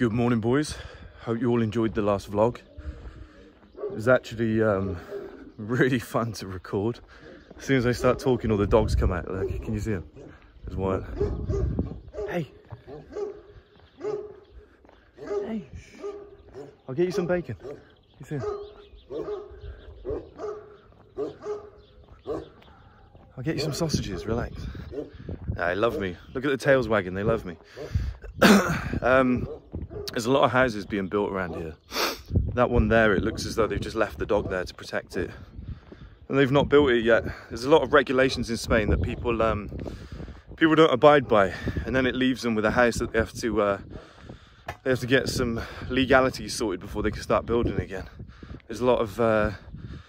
Good morning, boys. Hope you all enjoyed the last vlog. It was actually really fun to record. As soon as I start talking, all the dogs come out. Look, can you see them? There's one. Hey. Hey. I'll get you some bacon. You see him? I'll get you some sausages, relax. They love me. Look at the tails wagging, they love me. There's a lot of houses being built around here. That one there, it looks as though they've just left the dog there to protect it. And they've not built it yet. There's a lot of regulations in Spain that people don't abide by. And then it leaves them with a house that they have to get some legalities sorted before they can start building again. There's a lot of,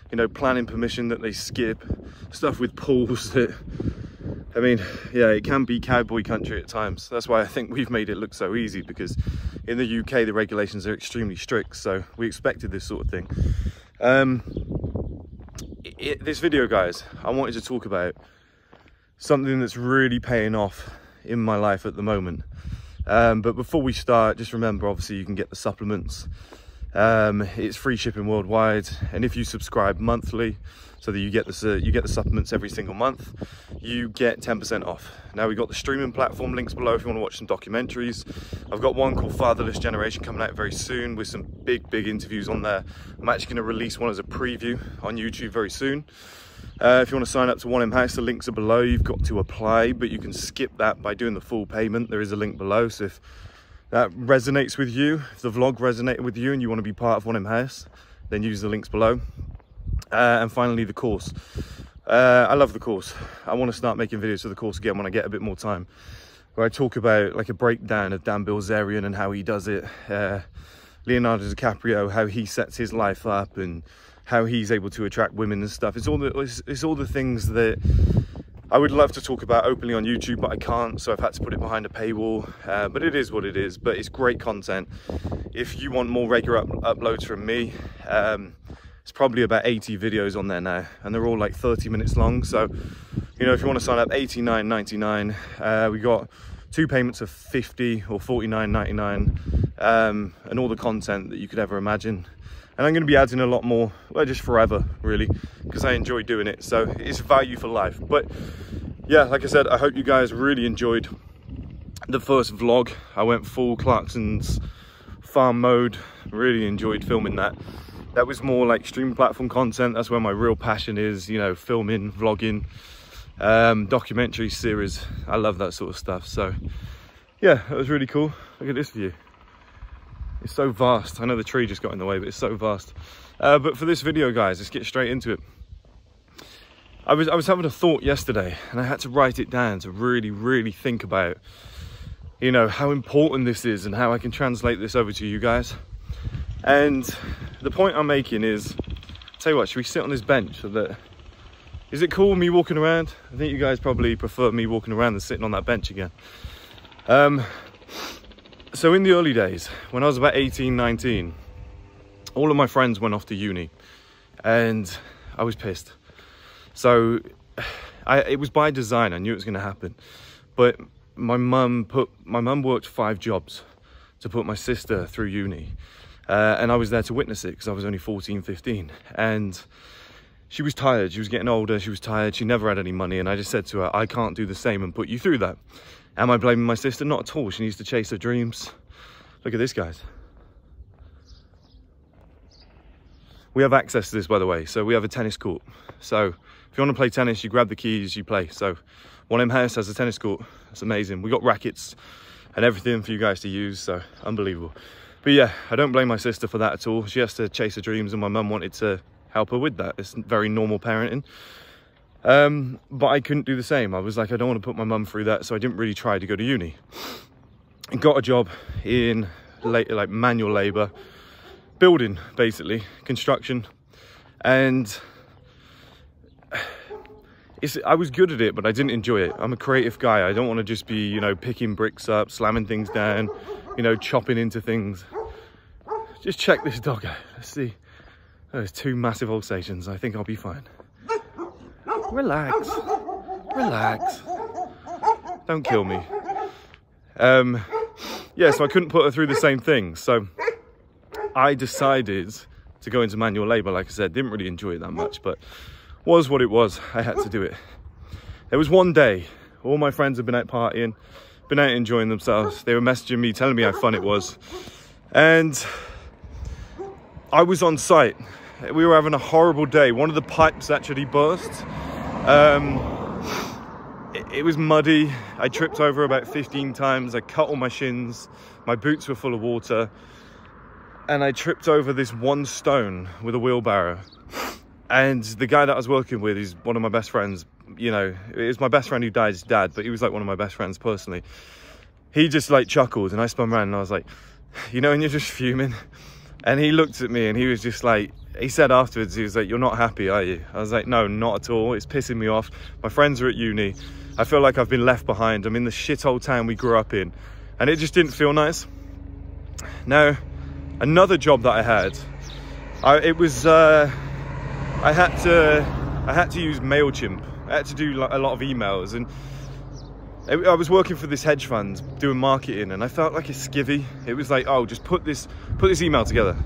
you know, planning permission that they skip. Stuff with pools that, I mean, yeah, it can be cowboy country at times. That's why I think we've made it look so easy, because in the UK, the regulations are extremely strict. So we expected this sort of thing. This video, guys, I wanted to talk about something that's really paying off in my life at the moment. But before we start, just remember, obviously, you can get the supplements. It's free shipping worldwide, and if you subscribe monthly, so that you get the supplements every single month, you get 10% off. Now, we've got the streaming platform links below if you want to watch some documentaries. I've got one called Fatherless Generation coming out very soon with some big interviews on there. I'm actually going to release one as a preview on YouTube very soon. If you want to sign up to 1M House, the links are below. You've got to apply, but you can skip that by doing the full payment. There is a link below, so if that resonates with you, if the vlog resonated with you and you want to be part of 1M House, then use the links below. And finally, the course. I love the course. I want to start making videos for the course again when I get a bit more time, where I talk about like a breakdown of Dan Bilzerian and how he does it, Leonardo DiCaprio, how he sets his life up and how he's able to attract women and stuff. It's all the things that I would love to talk about openly on YouTube, but I can't, so I've had to put it behind a paywall. But it is what it is, but it's great content. If you want more regular uploads from me, it's probably about 80 videos on there now, and they're all like 30 minutes long. So, you know, if you want to sign up, $89.99. We got 2 payments of $50 or $49.99, and all the content that you could ever imagine. And I'm going to be adding a lot more, well, just forever, really, because I enjoy doing it. So it's value for life. But yeah, like I said, I hope you guys really enjoyed the first vlog. I went full Clarkson's farm mode. Really enjoyed filming that. That was more like stream platform content. That's where my real passion is, you know, filming, vlogging, documentary series. I love that sort of stuff. So yeah, it was really cool. Look at this view. It's so vast. I know the tree just got in the way, but it's so vast. But for this video, guys, let's get straight into it. I was having a thought yesterday, and I had to write it down to really think about, you know, how important this is and how I can translate this over to you guys. And the point I'm making is, tell you what, should we sit on this bench so that, is it cool me walking around? I think you guys probably prefer me walking around than sitting on that bench again. So in the early days, when I was about 18, 19, all of my friends went off to uni, and I was pissed. So it was by design. I knew it was going to happen, but my mum worked 5 jobs to put my sister through uni. And I was there to witness it because I was only 14, 15. And she was tired. She was getting older. She was tired. She never had any money. And I just said to her, I can't do the same and put you through that. Am I blaming my sister? Not at all. She needs to chase her dreams. Look at this, guys. We have access to this, by the way. So we have a tennis court. So if you want to play tennis, you grab the keys, you play. So 1M House has a tennis court. It's amazing. We got rackets and everything for you guys to use. So unbelievable. But yeah, I don't blame my sister for that at all. She has to chase her dreams, and my mum wanted to help her with that. It's very normal parenting. But I couldn't do the same. I was like, I don't want to put my mum through that, so I didn't really try to go to uni. I got a job in like manual labour, building, basically, construction. And I was good at it, but I didn't enjoy it. I'm a creative guy. I don't want to just be, you know, picking bricks up, slamming things down, you know, chopping into things. Just check this dog out. Let's see. There's 2 massive Alsatians. I think I'll be fine. Relax. Relax. Don't kill me. yeah, so I couldn't put her through the same thing. So I decided to go into manual labor. Like I said, didn't really enjoy it that much, but was what it was. I had to do it. There was one day, all my friends had been out partying, been out enjoying themselves. They were messaging me, telling me how fun it was. And I was on site. We were having a horrible day. One of the pipes actually burst. It was muddy. I tripped over about 15 times. I cut all my shins. My boots were full of water. And I tripped over this one stone with a wheelbarrow. And the guy that I was working with is one of my best friends. You know, it was my best friend who died, his dad, but he was like one of my best friends personally. He just like chuckled, and I spun around and I was like, you know, and you're just fuming. And he looked at me and he was just like, he said afterwards, he was like, you're not happy, are you? I was like, no, not at all. It's pissing me off. My friends are at uni. I feel like I've been left behind. I'm in the shithole town we grew up in. And it just didn't feel nice. Now, another job that I had, I had to use MailChimp. I had to do a lot of emails, and I was working for this hedge fund doing marketing, and I felt like a skivvy. It was like, oh, just put this email together.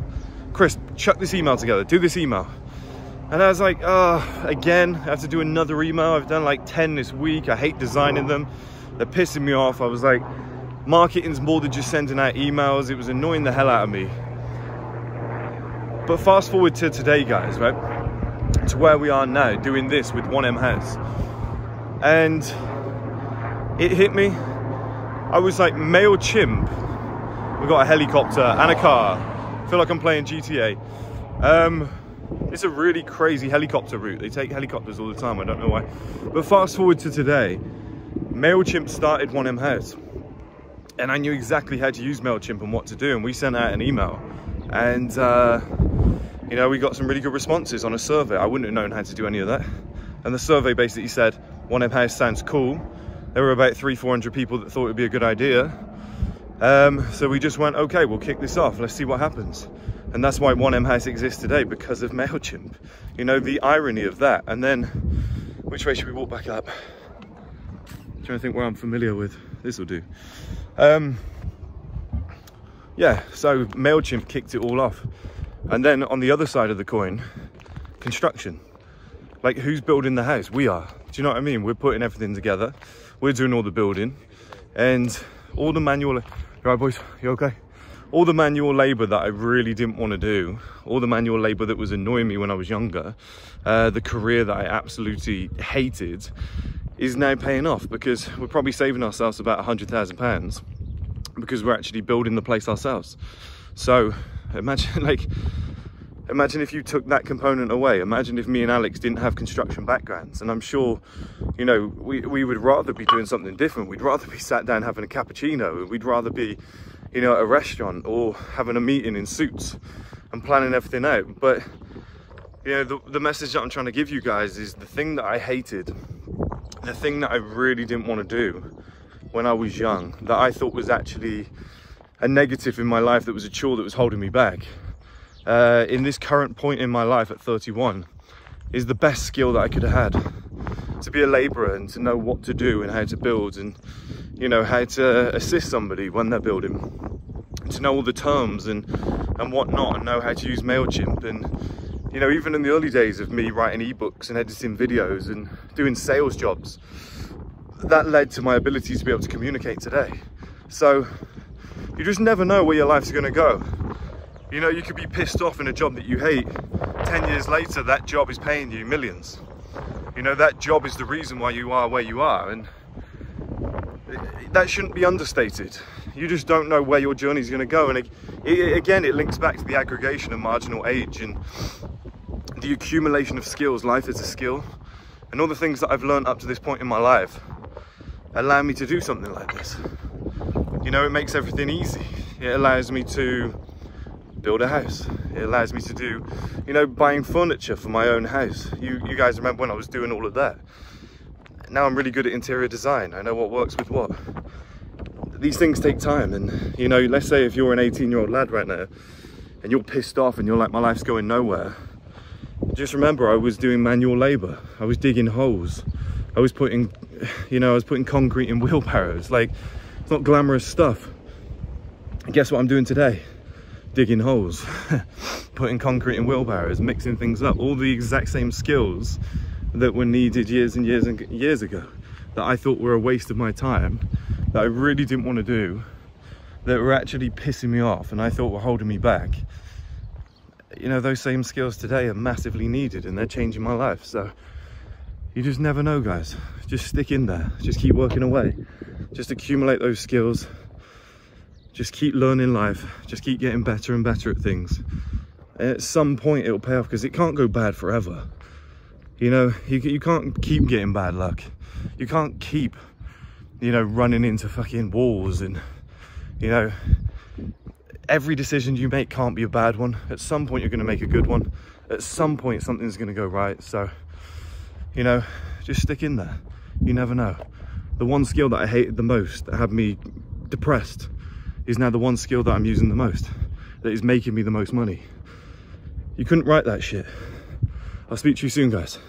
Chris, chuck this email together, do this email. And I was like, oh, again, I have to do another email. I've done like 10 this week. I hate designing them. They're pissing me off. I was like, marketing's more than just sending out emails. It was annoying the hell out of me. But fast forward to today, guys, right? To where we are now, doing this with 1M House. And it hit me. I was like, MailChimp. We've got a helicopter and a car. I feel like I'm playing GTA. It's a really crazy helicopter route. They take helicopters all the time, I don't know why. But fast forward to today, MailChimp started 1M House. And I knew exactly how to use MailChimp and what to do. And we sent out an email. And, you know, we got some really good responses on a survey. I wouldn't have known how to do any of that. And the survey basically said, 1M House sounds cool. There were about 300-400 people that thought it would be a good idea. So we just went, okay, we'll kick this off. Let's see what happens. And that's why 1M House exists today, because of MailChimp. You know, the irony of that. And then, which way should we walk back up? I'm trying to think where I'm familiar with. This will do. Yeah, so MailChimp kicked it all off. And then on the other side of the coin, construction. Like, who's building the house? We are. Do you know what I mean? We're putting everything together. We're doing all the building. And all the manual... You right, boys? You okay? All the manual labour that I really didn't want to do, all the manual labour that was annoying me when I was younger, the career that I absolutely hated, is now paying off, because we're probably saving ourselves about £100,000 because we're actually building the place ourselves. So imagine if you took that component away. Imagine if me and Alex didn't have construction backgrounds. And I'm sure, you know, we would rather be doing something different. We'd rather be sat down having a cappuccino. We'd rather be, you know, at a restaurant or having a meeting in suits and planning everything out. But, you know, the message that I'm trying to give you guys is the thing that I hated, the thing that I really didn't want to do when I was young, that I thought was actually a negative in my life, that was a chore that was holding me back, in this current point in my life at 31, is the best skill that I could have had. To be a labourer and to know what to do and how to build, and, you know, how to assist somebody when they're building, and to know all the terms and whatnot, and know how to use MailChimp. And, you know, even in the early days of me writing ebooks and editing videos and doing sales jobs, that led to my ability to be able to communicate today. So you just never know where your life's going to go. You know, you could be pissed off in a job that you hate. 10 years later, that job is paying you millions. You know, that job is the reason why you are where you are, and that shouldn't be understated. You just don't know where your journey is going to go. And again, it links back to the aggregation of marginal age and the accumulation of skills. Life is a skill, and all the things that I've learned up to this point in my life allow me to do something like this. You know, it makes everything easy. It allows me to build a house. It allows me to do, you know, buying furniture for my own house. You guys remember when I was doing all of that? Now I'm really good at interior design. I know what works with what. These things take time, and, you know, let's say if you're an 18-year-old lad right now and you're pissed off and you're like, my life's going nowhere, just remember, I was doing manual labor. I was digging holes. I was putting, you know, concrete in wheelbarrows. Like, it's not glamorous stuff. guess what I'm doing today? Digging holes, putting concrete in wheelbarrows, mixing things up, all the exact same skills that were needed years and years and years ago, that I thought were a waste of my time, that I really didn't want to do, that were actually pissing me off and I thought were holding me back. You know, those same skills today are massively needed and they're changing my life. So you just never know, guys. Just stick in there, just keep working away, just accumulate those skills, just keep learning life, just keep getting better and better at things. And at some point it'll pay off, because it can't go bad forever. You know, you can't keep getting bad luck. You can't keep, you know, running into fucking walls, and, you know, every decision you make can't be a bad one. At some point you're going to make a good one. At some point something's going to go right. So, you know, just stick in there. You never know. The one skill that I hated the most, that had me depressed, is now the one skill that I'm using the most, that is making me the most money. You couldn't write that shit. I'll speak to you soon, guys.